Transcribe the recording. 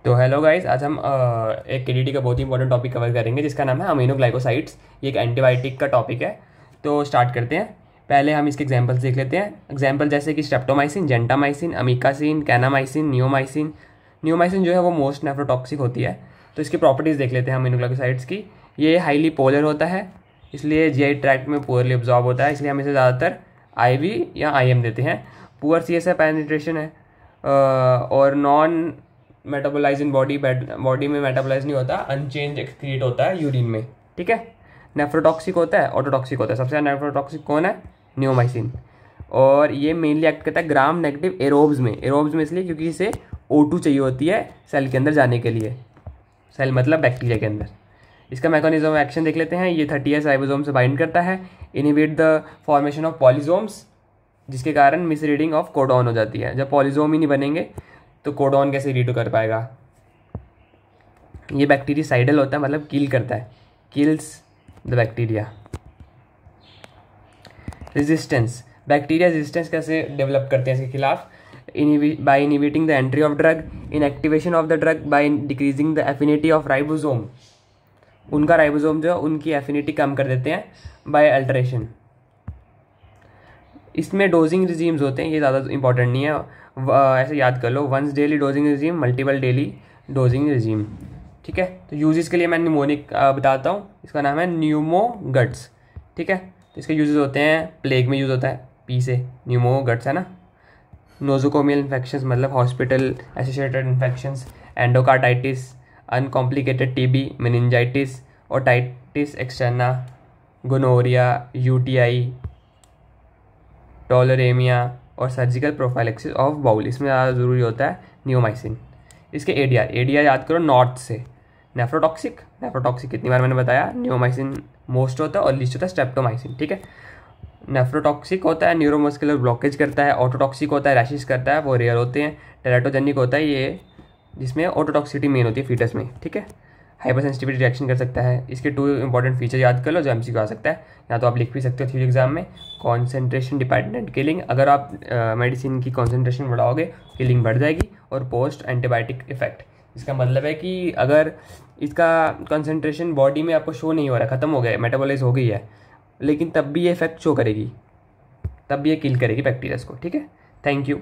तो hello guys, आज हम एक केडीटी का बहुत ही इंपॉर्टेंट टॉपिक कवर करेंगे जिसका नाम है अमीनोग्लाइकोसाइड्स। ये एक एंटीबायोटिक का टॉपिक है। तो स्टार्ट करते हैं। पहले हम इसके एग्जांपल्स देख लेते हैं। एग्जांपल जैसे कि streptomycin, gentamicin, amikacin, kanamycin, neomycin. Neomycin जो है वो मोस्ट नेफ्रोटॉक्सिक होती है। तो इसकी प्रॉपर्टीज़ देख लेते हैं अमीनोग्लाइकोसाइड्स की। ये हाईली पोलर होता है, इसलिए जीआई ट्रैक्ट में पुअरली अब्जॉर्ब होता है, इसलिए हम इसे ज़्यादातर आईवी या आईएम देते हैं। पुअर सीएसएफ पेनिट्रेशन है और नॉन मेटाबोलाइज इन बॉडी में मेटाबोलाइज नहीं होता, अनचेंज एक्सक्रीट होता है यूरिन में। ठीक है। नेफ्रोटॉक्सिक होता है, ऑटोटॉक्सिक होता है। सबसे ज़्यादा नेफ्रोटॉक्सिक कौन है? नियोमाइसिन। और ये मेनली एक्ट करता है ग्राम नेगेटिव एरोब्स में। एरोब्स में इसलिए क्योंकि इसे O2 चाहिए होती है सेल के अंदर जाने के लिए। सेल मतलब बैक्टीरिया के अंदर। इसका मैकेनिज्म ऑफ एक्शन देख लेते हैं। ये 30S राइबोसोम से बाइंड करता है, इनहिबिट द फॉर्मेशन ऑफ पॉलीसोम्स, जिसके कारण मिसरीडिंग ऑफ कोडॉन हो जाती है। जब पॉलीसोम ही नहीं बनेंगे तो कोडॉन कैसे रीड कर पाएगा। ये बैक्टीरियासाइडल होता है, मतलब किल करता है, kills the bacteria. Resistance, bacteria resistance कैसे डेवलप करते हैं इसके खिलाफ? By inhibiting the entry of drug, in activation of the drug by decreasing the affinity of ribosome. उनका राइबोसोम जो है उनकी एफिनिटी कम कर देते हैं बाय अल्टरेशन। इसमें डोजिंग रिजीम्स होते हैं, ये ज़्यादा इंपॉर्टेंट नहीं है, ऐसे याद कर लो। Once daily dosing regime, multiple daily dosing regime. ठीक है। तो यूजेस के लिए मैं निमोनिक बताता हूँ। इसका नाम है न्यूमोगट्स। ठीक है। तो इसके यूजेस होते हैं, प्लेग में यूज़ होता है, पी से न्यूमोगट्स है ना। नोजोकोमियल इन्फेक्शंस मतलब hospital associated infections, endocarditis, uncomplicated TB, meningitis, otitis externa, gonorrhoea, UTI, tularemia और सर्जिकल प्रोफाइलेक्सिस ऑफ बाउल, इसमें ज़्यादा ज़रूरी होता है नियोमाइसिन। इसके एडीआर याद करो, नॉर्थ से। नेफ्रोटॉक्सिक कितनी बार मैंने बताया, नियोमाइसिन मोस्ट होता है और लीस्ट होता है स्ट्रेप्टोमाइसिन। ठीक है। नेफ्रोटॉक्सिक होता है, न्यूरोमस्कुलर ब्लॉकेज करता है। ऑटोटॉक्सिक होता है, रैशेस करता है, वो रेयर होते हैं। टेराटोजेनिक होता है ये, जिसमें ऑटोटॉक्सिटी मेन होती है फीटस में। ठीक है। हाइपर सेंसिटिविटी रिएक्शन कर सकता है। इसके 2 इंपॉर्टेंट फीचर याद कर लो जो एमसीक्यू आ सकता है, या तो आप लिख भी सकते हो थ्योरी एग्जाम में। कॉन्सेंट्रेशन डिपेंडेंट किलिंग, अगर आप मेडिसिन की कॉन्सेंट्रेशन बढ़ाओगे किलिंग बढ़ जाएगी। और पोस्ट एंटीबायोटिक इफेक्ट, इसका मतलब है कि अगर इसका कॉन्सेंट्रेशन बॉडी में आपको शो नहीं हो रहा, खत्म हो गया, मेटाबोलाइज हो गई है, लेकिन तब भी ये इफेक्ट शो करेगी, तब भी ये किल करेगी बैक्टीरियाज को। ठीक है। Thank you.